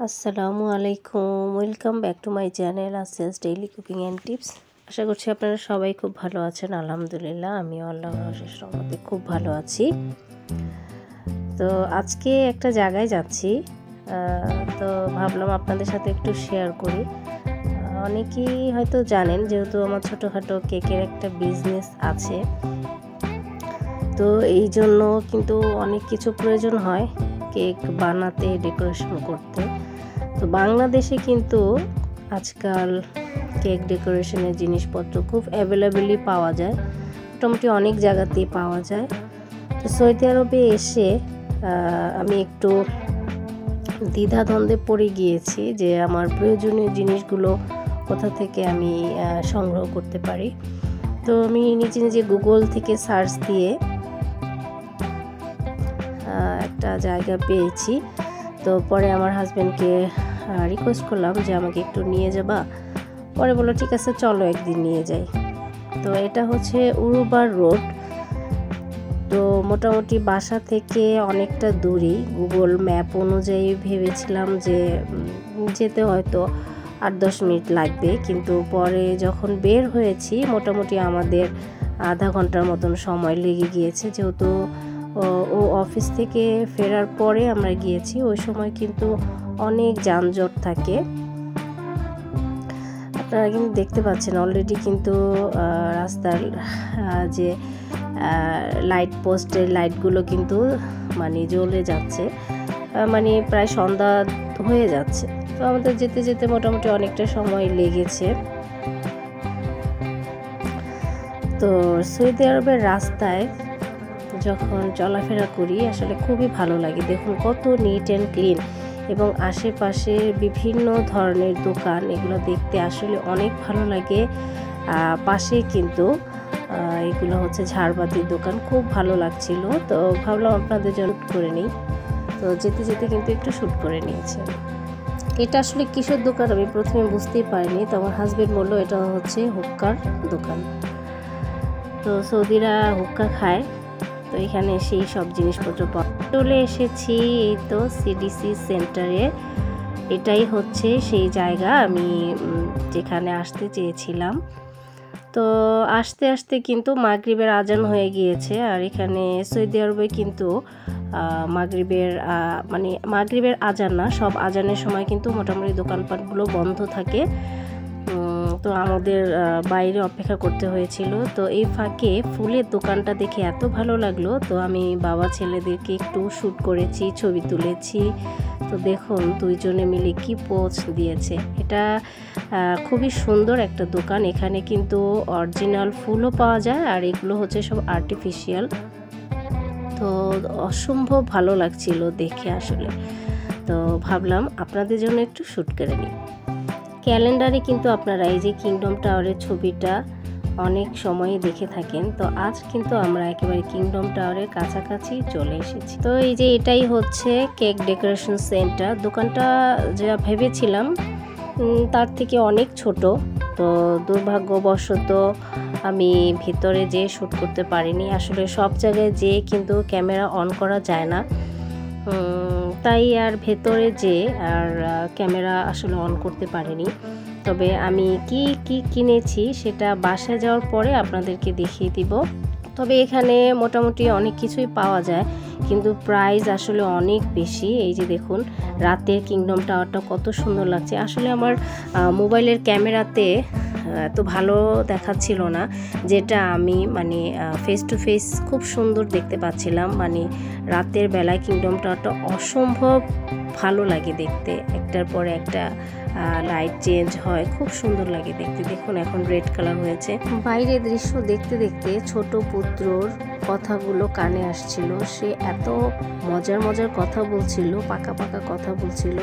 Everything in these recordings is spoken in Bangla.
আসসালামু আলাইকুম, welcome back to my channel আসিয়াস ডেইলি কুকিং অ্যান্ড টিপস। আশা করছি আপনারা সবাই খুব ভালো আছেন। আলহামদুলিল্লাহ, আমিও আল্লাহর অশেষ রহমতে খুব ভালো আছি। তো আজকে একটা জায়গায় যাচ্ছি, তো ভাবলাম আপনাদের সাথে একটু শেয়ার করি। অনেকেই হয়তো জানেন, যেহেতু আমার ছোটোখাটো কেকের একটা বিজনেস আছে, তো এই জন্য কিন্তু অনেক কিছু প্রয়োজন হয় কেক বানাতে, ডেকোরেশন করতে। তো বাংলাদেশে কিন্তু আজকাল কেক ডেকোরেশনের জিনিসপত্র খুব অ্যাভেলেবেলই পাওয়া যায়, মোটামুটি অনেক জায়গাতেই পাওয়া যায়। তো সৌদি আরবে এসে আমি একটু দ্বিধাদ্বন্দ্বে পড়ে গিয়েছি যে আমার প্রয়োজনীয় জিনিসগুলো কোথা থেকে আমি সংগ্রহ করতে পারি। তো আমি নিজে গুগল থেকে সার্চ দিয়ে একটা জায়গা পেয়েছি। তো পরে আমার হাজব্যান্ডকে রিকোয়েস্ট করলাম যে আমাকে একটু নিয়ে যাবা। পরে বললো ঠিক আছে, চলো একদিন নিয়ে যাই। তো এটা হচ্ছে উরুবার রোড। তো মোটামুটি বাসা থেকে অনেকটা দূরই। গুগল ম্যাপ অনুযায়ী ভেবেছিলাম যে যেতে হয়তো 8-10 মিনিট লাগবে, কিন্তু পরে যখন বের হয়েছি মোটামুটি আমাদের আধা ঘন্টার মতন সময় লেগে গিয়েছে। যেহেতু ও অফিস থেকে ফেরার পরে আমরা গিয়েছি, ওই সময় কিন্তু অনেক যানজট থাকে। আপনারা কিন্তু দেখতে পাচ্ছেন অলরেডি কিন্তু রাস্তার যে লাইট পোস্টের লাইটগুলো কিন্তু মানে জ্বলে যাচ্ছে, মানে প্রায় সন্ধ্যা হয়ে যাচ্ছে। তো আমাদের যেতে যেতে মোটামুটি অনেকটা সময় লেগেছে। তো সৌদি আরবের রাস্তায় যখন চলাফেরা করি আসলে খুবই ভালো লাগে। দেখুন কত নিট অ্যান্ড ক্লিন, এবং আশেপাশে বিভিন্ন ধরনের দোকান, এগুলো দেখতে আসলে অনেক ভালো লাগে। পাশে কিন্তু এগুলো হচ্ছে ঝাড়বাতির দোকান, খুব ভালো লাগছিল। তো ভাবলাম আপনাদের জন্য শ্যুট করে নিই। তো যেতে যেতে কিন্তু একটু শ্যুট করে নিয়েছি। এটা আসলে কিসের দোকান আমি প্রথমে বুঝতেই পারিনি। তো আমার হাজব্যান্ড বললো এটা হচ্ছে হুক্কার দোকান। তো সৌদিরা হুক্কা খায়, তো এখানে সেই সব জিনিসপত্র চলে এসেছি। এই তো সিডিসি সেন্টারে, এটাই হচ্ছে সেই জায়গা আমি যেখানে আসতে চেয়েছিলাম। তো আস্তে আস্তে কিন্তু মাগরিবের আজান হয়ে গিয়েছে, আর এখানে সৌদি আরবে কিন্তু মাগরিবের আজান না, সব আজানের সময় কিন্তু মোটামুটি দোকানপাটগুলো বন্ধ থাকে। তো আমাদের বাইরে অপেক্ষা করতে হয়েছিল। তো এই ফাঁকে ফুলের দোকানটা দেখে এত ভালো লাগলো, তো আমি বাবা ছেলেদেরকে একটু শ্যুট করেছি, ছবি তুলেছি। তো দেখুন দুইজনে মিলে কি পোজ দিয়েছে। এটা খুবই সুন্দর একটা দোকান। এখানে কিন্তু অরিজিনাল ফুলও পাওয়া যায়, আর এগুলো হচ্ছে সব আর্টিফিশিয়াল। তো অসম্ভব ভালো লাগছিল দেখে আসলে। তো ভাবলাম আপনাদের জন্য একটু শ্যুট করে নিই। ক্যালেন্ডারে কিন্তু আপনারা এই যে কিংডম টাওয়ারের ছবিটা অনেক সময় দেখে থাকেন। তো আজ কিন্তু আমরা একেবারে কিংডম টাওয়ারের কাছাকাছি চলে এসেছি। তো এই যে এটাই হচ্ছে কেক ডেকোরেশন সেন্টার। দোকানটা যা ভেবেছিলাম তার থেকে অনেক ছোট। তো দুর্ভাগ্যবশত আমি ভিতরে যেয়ে শ্যুট করতে পারিনি। আসলে সব জায়গায় যেয়ে কিন্তু ক্যামেরা অন করা যায় না, তাই আর ভেতরে যে আর ক্যামেরা আসলে অন করতে পারিনি। তবে আমি কি কিনেছি সেটা বাসায় যাওয়ার পরে আপনাদেরকে দেখিয়ে দিব। তবে এখানে মোটামুটি অনেক কিছুই পাওয়া যায়, কিন্তু প্রাইস আসলে অনেক বেশি। এই যে দেখুন রাতের কিংডম টাওয়ারটা কত সুন্দর লাগছে। আসলে আমার মোবাইলের ক্যামেরাতে এত ভালো দেখাচ্ছিল না, যেটা আমি ফেস টু ফেস খুব সুন্দর দেখতে পাচ্ছিলাম। রাতের বেলায় কিংডম টাওয়ারটা অসম্ভব ভালো লাগে দেখতে, একটার পর একটা লাইট চেঞ্জ হয়, খুব সুন্দর লাগে দেখতে। দেখুন এখন রেড কালার হয়েছে। বাইরের দৃশ্য দেখতে দেখতে ছোট পুত্রর কথাগুলো কানে আসছিল। সে এত মজার কথা বলছিল, পাকা কথা বলছিল।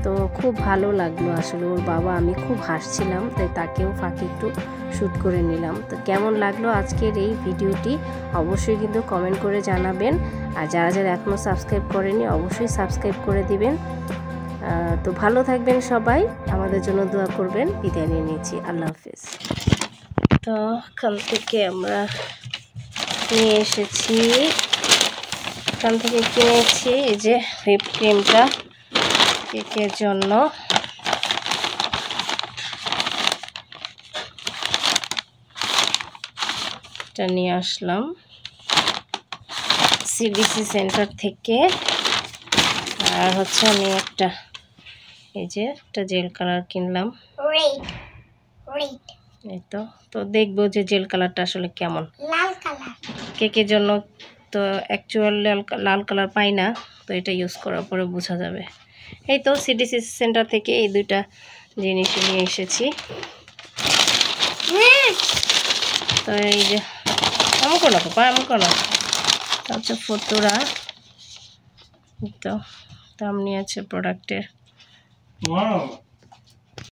তো খুব ভালো লাগলো আসলে ওর বাবা, আমি খুব হাসছিলাম, তাই তাকেও ফাঁকে একটু শ্যুট করে নিলাম। তো কেমন লাগলো আজকের এই ভিডিওটি অবশ্যই কিন্তু কমেন্ট করে জানাবেন। আর যারা এখনও সাবস্ক্রাইব করেনি অবশ্যই সাবস্ক্রাইব করে দিবেন। তো ভালো থাকবেন সবাই, আমাদের জন্য দোয়া করবেন। বিদায় নিয়ে নিচ্ছি, আল্লাহ হাফেজ। তো এখান থেকে আমরা নিয়ে এসেছি, এখান থেকে কিনেছি এই যে হুইপ ক্রিমটা। কেকের জন্য এটা নিয়ে আসলাম সিডিসি সেন্টার থেকে। আর হচ্ছে আমি একটা এই যে একটা জেল কালার কিনলাম, এই তো দেখবো যে জেল কালারটা আসলে কেমন। লাল কালার কেকের জন্য তো অ্যাকচুয়াল লাল কালার পাই না, তো এটা ইউজ করার পরে বোঝা যাবে। এই তো সিডিসি সেন্টার থেকে এই দুইটা জিনিস নিয়ে এসেছি। তো এই যে এমন করো পাপা, এমন করো। হচ্ছে ফতুরা, তো দাম নিয়েছে প্রোডাক্টের